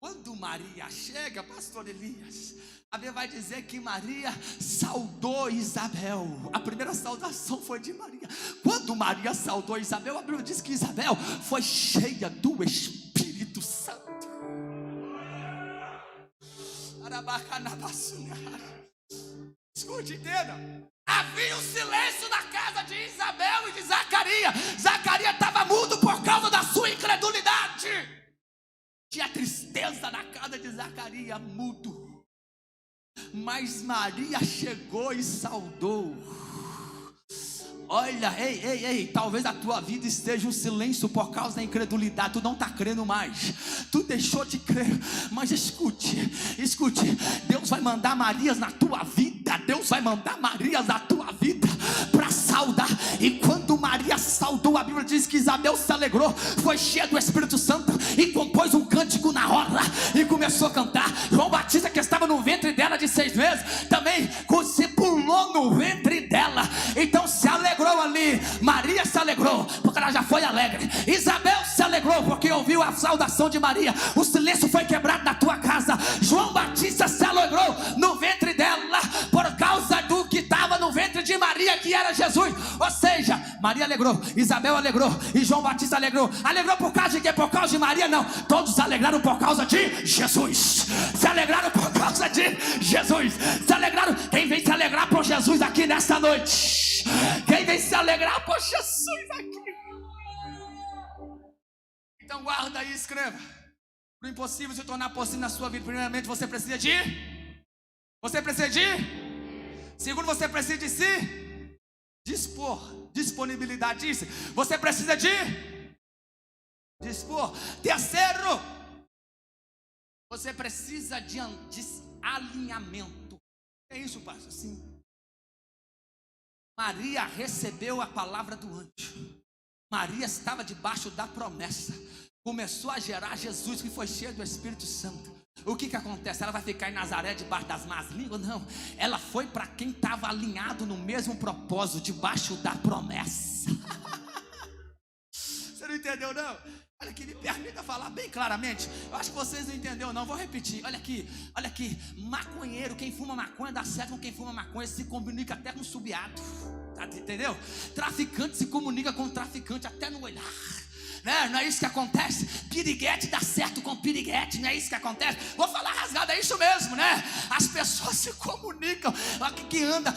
Quando Maria chega, pastor Elias, a Bíblia vai dizer que Maria saudou Isabel. A primeira saudação foi de Maria. Quando Maria saudou Isabel, a Bíblia diz que Isabel foi cheia do Espírito Santo. Escute, entenda. Havia um silêncio na casa de Isabel e de Zacarias. Zacarias estava mudo por causa da sua incredulidade. Tinha tristeza na casa de Zacarias, mudo. Mas Maria chegou e saudou. Olha, ei, talvez a tua vida esteja um silêncio por causa da incredulidade. Tu não está crendo mais, tu deixou de crer. Mas escute, Deus vai mandar Marias na tua vida. Deus vai mandar Marias na tua vida para saudar. E quando Maria saudou, a Bíblia diz que Isabel se alegrou, foi cheia do Espírito Santo e compôs um cântico na hora e começou a cantar. João Batista, que estava no ventre dela de 6 meses, também se pulou no ventre dela. Então se alegrou ali. Maria se alegrou porque ela já foi alegre. Isabel se alegrou porque ouviu a saudação de Maria. O silêncio foi quebrado na tua casa. João Batista se alegrou no ventre dela por causa do que estava no ventre de Maria, que era Jesus. Ou seja, Maria alegrou, Isabel alegrou e João Batista alegrou. Alegrou por causa de quê? Por causa de Maria? Não, todos se alegraram por causa de Jesus. Se alegraram por causa de Jesus. Se alegraram. Quem vem se alegrar por Jesus aqui nesta noite? Quem vem se alegrar por Jesus aqui? Então guarda aí, escreva. Para o impossível se tornar possível na sua vida, primeiramente você precisa de segundo, você precisa de se dispor. Disponibilidade. Você precisa de dispor. Terceiro, você precisa de alinhamento. É isso, pastor? Sim. Maria recebeu a palavra do anjo. Maria estava debaixo da promessa. Começou a gerar Jesus, que foi cheio do Espírito Santo. O que acontece? Ela vai ficar em Nazaré debaixo das más línguas? Não. Ela foi para quem estava alinhado no mesmo propósito, debaixo da promessa. Você não entendeu, não? Olha aqui, me permita falar bem claramente. Eu acho que vocês não entenderam não, vou repetir. Olha aqui, maconheiro, quem fuma maconha dá certo com quem fuma maconha, se comunica até com subiato, entendeu? Traficante se comunica com traficante até no olhar, né? Não é isso que acontece? Piriguete dá certo com piriguete, não é isso que acontece? Vou falar rasgado, é isso mesmo, né? As pessoas se comunicam, que anda,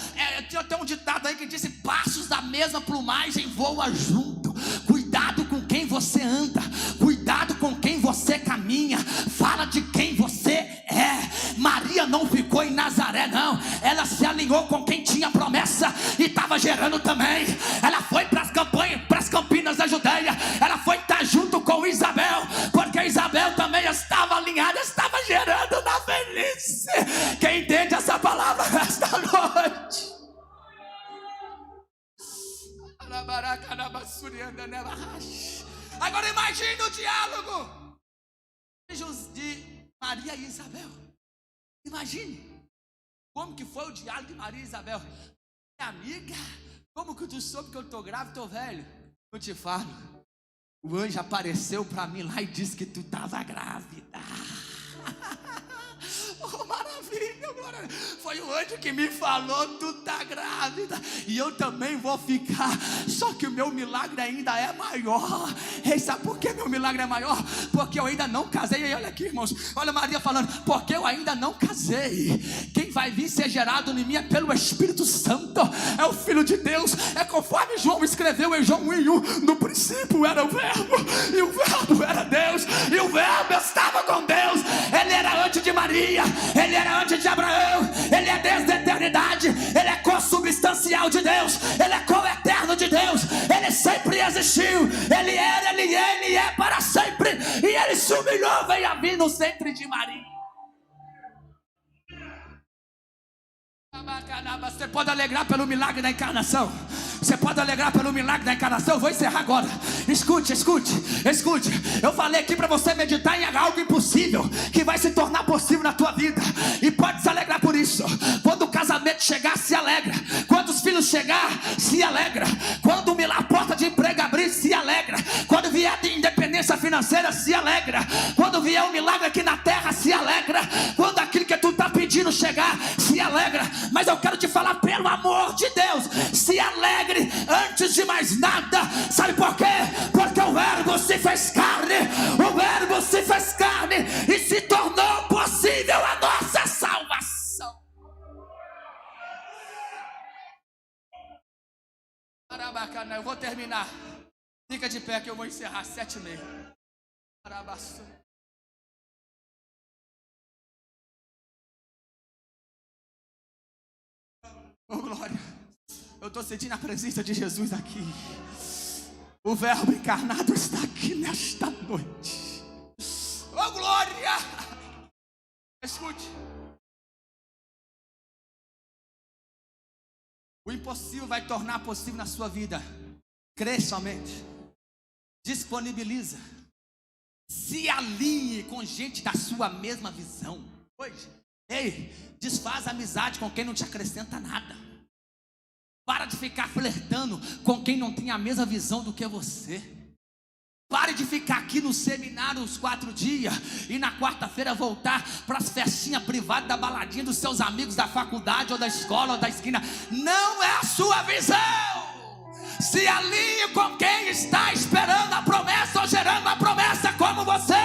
tinha até um ditado aí que disse: passos da mesma plumagem voam junto. Cuidado com quem você anda, cuidado com quem você caminha, fala de quem você é. Maria não ficou em Nazaré não, ela se alinhou com quem tinha promessa e estava gerando também. Ela foi para as campinas da Judeia, ela foi estar junto com Isabel, porque Isabel também estava alinhada, estava gerando na velhice. Quem entende essa palavra esta noite? Agora imagine o diálogo de Maria e Isabel. Imagine como que foi o diálogo de Maria e Isabel. Minha amiga, como que tu soube que eu estou grávida, estou velho? Eu te falo, o anjo apareceu para mim lá e disse que tu estava grávida. Oh, maravilha, glória. Foi o anjo que me falou: tu tá grávida, e eu também vou ficar. Só que o meu milagre ainda é maior. E sabe por que meu milagre é maior? Porque eu ainda não casei. E olha aqui, irmãos, olha Maria falando: porque eu ainda não casei. Quem vai vir ser gerado em mim é pelo Espírito Santo, é o Filho de Deus. É conforme João escreveu em João 1:1: no princípio era o verbo, e o verbo era Deus, e o verbo estava com Deus. Ele era antes de Maria, ele era antes de Abraão, ele é desde a eternidade, ele é consubstancial de Deus, ele é co-eterno de Deus, ele sempre existiu, ele era, ele é para sempre, e ele se humilhou, veio a vir no centro de Maria. Você pode alegrar pelo milagre da encarnação. Você pode alegrar pelo milagre da encarnação. Eu vou encerrar agora. Escute. Eu falei aqui para você meditar em algo impossível que vai se tornar possível na tua vida. E pode se alegrar por isso. Quando o casamento chegar, se alegra. Quando os filhos chegar, se alegra. Quando a porta de emprego abrir, se alegra. Quando vier a independência financeira, se alegra. Quando vier um milagre aqui na terra, se alegra. Quando aquilo que tu está pedindo chegar, se alegra. Mas eu quero te falar, pelo amor de Deus, se alegre antes de mais nada. Sabe por quê? Porque o verbo se fez carne, o verbo se fez carne e se tornou possível a nossa salvação. Eu vou terminar. Fica de pé que eu vou encerrar 7:30. Oh, glória. Eu estou sentindo a presença de Jesus aqui. O verbo encarnado está aqui nesta noite. Oh, glória. Escute. O impossível vai tornar possível na sua vida. Crê somente. Disponibiliza. Se alinhe com gente da sua mesma visão. Hoje, ei, desfaz a amizade com quem não te acrescenta nada. Para de ficar flertando com quem não tem a mesma visão do que você. Pare de ficar aqui no seminário os 4 dias e na quarta-feira voltar para as festinhas privadas da baladinha dos seus amigos da faculdade ou da escola ou da esquina. Não é a sua visão. Se alinhe com quem está esperando a promessa ou gerando a promessa como você.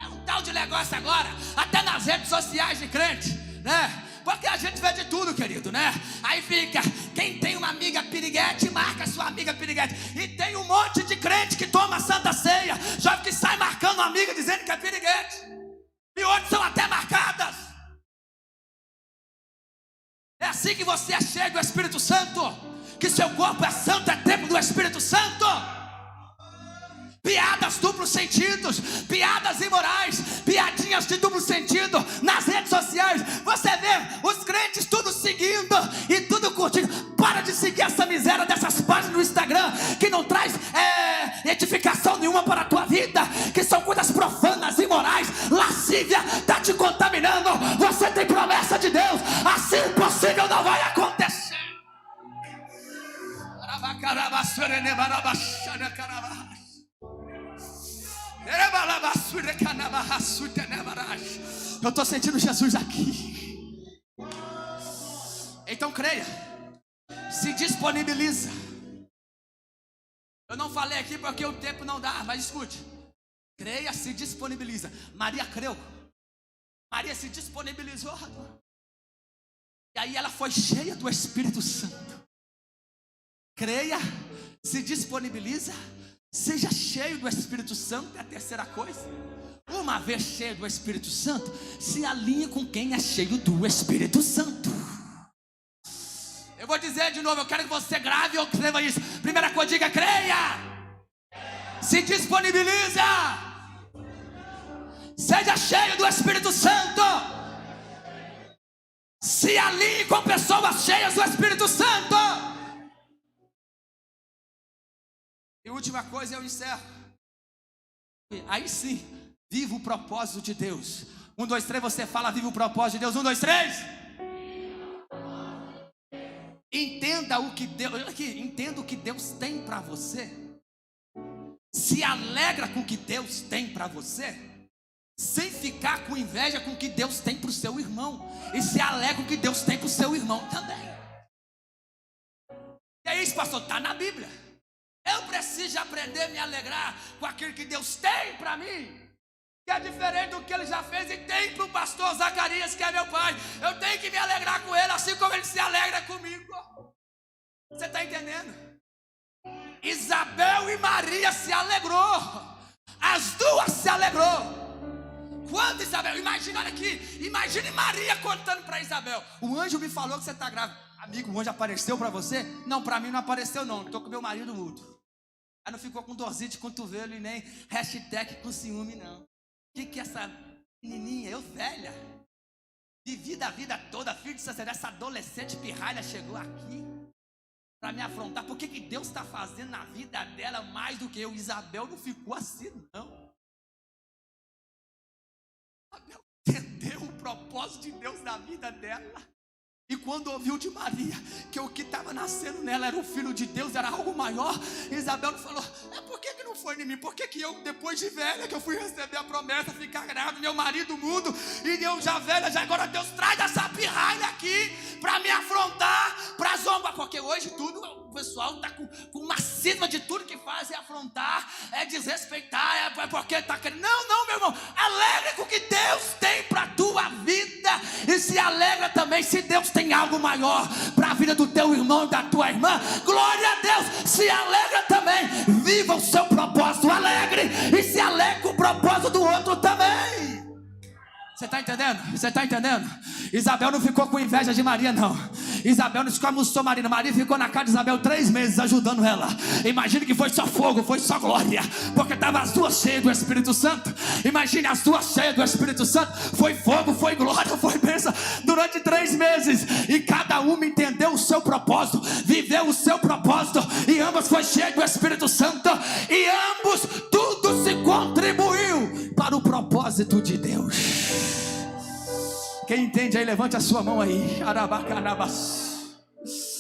É um tal de negócio agora, até nas redes sociais de crente, né? Porque a gente vê de tudo, querido, né? Aí fica, quem tem uma amiga piriguete, marca sua amiga piriguete. E tem um monte de crente que toma Santa Ceia, jovem que sai marcando uma amiga dizendo que é piriguete. E outros são até marcadas. É assim que você é cheio do Espírito Santo, que seu corpo é santo, é templo do Espírito Santo. Piadas duplos sentidos, piadas imorais, piadinhas de duplo sentido nas redes sociais. Você vê os crentes tudo seguindo e tudo curtindo. Para de seguir essa miséria dessas páginas no Instagram que não traz edificação nenhuma para a tua vida, que são coisas profanas, imorais, lascívia, está te contaminando. Você tem promessa de Deus, assim impossível não vai acontecer. Eu estou sentindo Jesus aqui. Então creia, se disponibiliza. Eu não falei aqui porque o tempo não dá, mas escute. Creia, se disponibiliza. Maria creu. Maria se disponibilizou. E aí ela foi cheia do Espírito Santo. Creia, se disponibiliza, seja cheio do Espírito Santo. É a terceira coisa. Uma vez cheio do Espírito Santo, se alinhe com quem é cheio do Espírito Santo. Eu vou dizer de novo, eu quero que você grave ou escreva isso. Primeira coisa, diga: creia, se disponibiliza, seja cheio do Espírito Santo, se alinhe com pessoas cheias do Espírito Santo. E última coisa, eu encerro. Aí sim, viva o propósito de Deus. 1, 2, 3, você fala: viva o propósito de Deus. 1, 2, 3. Entenda o que Deus, entenda o que Deus tem para você. Se alegra com o que Deus tem para você, sem ficar com inveja com o que Deus tem para o seu irmão. E se alegra com o que Deus tem para o seu irmão também. E é isso, pastor, está na Bíblia. Eu preciso aprender a me alegrar com aquilo que Deus tem para mim, que é diferente do que Ele já fez e tem para o pastor Zacarias, que é meu pai. Eu tenho que me alegrar com ele, assim como ele se alegra comigo. Você está entendendo? Isabel e Maria se alegrou. As duas se alegrou. Quando Isabel, imagina, olha aqui, imagine Maria contando para Isabel: o anjo me falou que você está grávida. Amigo, o anjo apareceu para você? Não, para mim não apareceu não, estou com meu marido mudo. Aí não ficou com dorzinha de cotovelo e nem hashtag com ciúme não. O que essa menininha, eu velha, vivida a vida toda, filho de sacerdote, essa adolescente pirralha chegou aqui para me afrontar? Por que Deus está fazendo na vida dela mais do que eu? Isabel não ficou assim não. Isabel entendeu o propósito de Deus na vida dela. E quando ouviu de Maria que o que estava nascendo nela era o Filho de Deus, era algo maior, Isabel não falou: por que não foi em mim? Por que eu, depois de velha, que eu fui receber a promessa, ficar grávida, meu marido mudo, e eu já velha, já agora Deus traz essa pirralha aqui para me afrontar, para zombar? Porque hoje tudo, o pessoal está com uma cisma de tudo que faz é afrontar, é desrespeitar, é porque está querendo. Não, meu irmão, alegra com o que Deus tem para a tua vida, e se alegra também se Deus tem algo maior para a vida do teu irmão e da tua irmã. Glória a Deus, se alegra também, viva o seu propósito alegre, e se alegra com o propósito do outro também. Você está entendendo? Você está entendendo? Isabel não ficou com inveja de Maria não. Isabel não escamuçou Maria. Maria ficou na casa de Isabel 3 meses ajudando ela. Imagine que foi só fogo, foi só glória, porque estavam as duas cheias do Espírito Santo. Imagine as duas cheias do Espírito Santo. Foi fogo, foi glória, foi bênção durante 3 meses. E cada uma entendeu o seu propósito, viveu o seu propósito, e ambas foi cheia do Espírito Santo. E ambos, tudo se contribuiu para o propósito de Deus. Quem entende aí, levante a sua mão aí.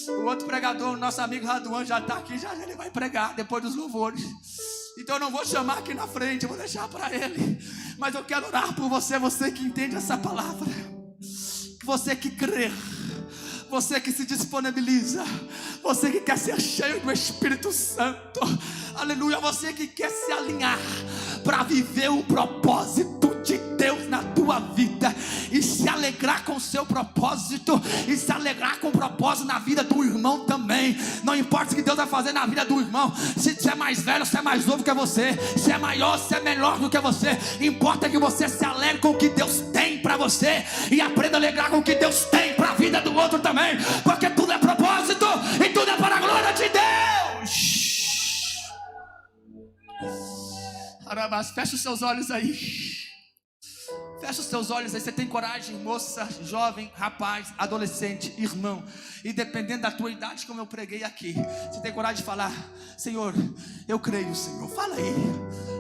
O outro pregador, nosso amigo Raduan, já está aqui, já ele vai pregar depois dos louvores. Então eu não vou chamar aqui na frente, eu vou deixar para ele. Mas eu quero orar por você, você que entende essa palavra, você que crê, você que se disponibiliza, você que quer ser cheio do Espírito Santo, aleluia, você que quer se alinhar para viver o propósito de Deus na tua vida, e se alegrar com o seu propósito, e se alegrar com o propósito na vida do irmão também. Não importa o que Deus vai fazer na vida do irmão, se você é mais velho, se é mais novo que você, se é maior, se é melhor do que você, importa que você se alegre com o que Deus tem para você, e aprenda a alegrar com o que Deus tem para a vida do outro também, porque tudo é propósito e tudo é para a glória de Deus. Fecha os seus olhos aí. Fecha os seus olhos aí. Você tem coragem, moça, jovem, rapaz, adolescente, irmão, e dependendo da tua idade, como eu preguei aqui, você tem coragem de falar: Senhor, eu creio, Senhor. Fala aí: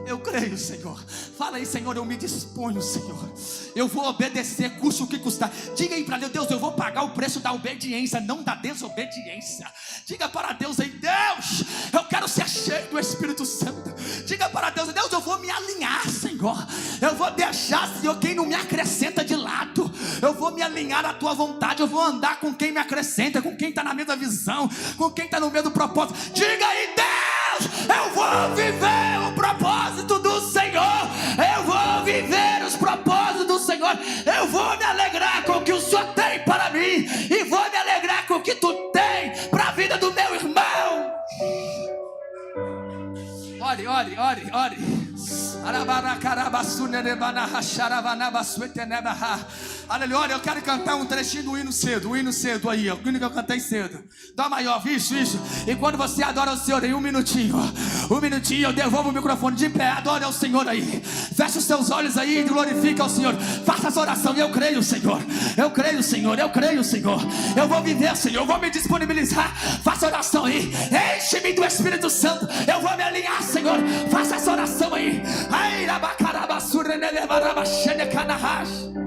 eu creio, Senhor. Fala aí: Senhor, eu me disponho, Senhor. Eu vou obedecer, custe o que custar. Diga aí para Deus: Deus, eu vou pagar o preço da obediência, não da desobediência. Diga para Deus aí: Deus, eu quero ser cheio do Espírito Santo. Diga para Deus: Deus, eu vou me alinhar, Senhor. Eu vou deixar, Senhor, quem não me acrescenta de lado. Eu vou me alinhar à tua vontade. Eu vou andar com quem me acrescenta, com quem está na mesma visão, com quem está no mesmo propósito. Diga aí: Deus, eu vou viver o propósito do Senhor. Eu vou viver os propósitos do Senhor. Eu vou me alegrar com o que o Senhor tem para mim, e vou me alegrar com o que tu tem para a vida do meu irmão. Ore, ore, ore, ore. Aleluia, eu quero cantar um trechinho do hino cedo. O hino cedo aí, ó, o hino que eu cantei cedo. Dá maior, isso. E quando você adora o Senhor em um minutinho, eu devolvo o microfone de pé. Adore ao Senhor aí. Feche os seus olhos aí e glorifica ao Senhor. Faça essa oração. Eu creio, Senhor. Eu creio, Senhor. Eu creio, Senhor. Eu vou viver, Senhor. Eu vou me disponibilizar. Faça oração aí. Enche-me do Espírito Santo. Eu vou me alinhar, Senhor. Faça essa oração aí. Ai, rabacarabasura, nevarabachene, canahash.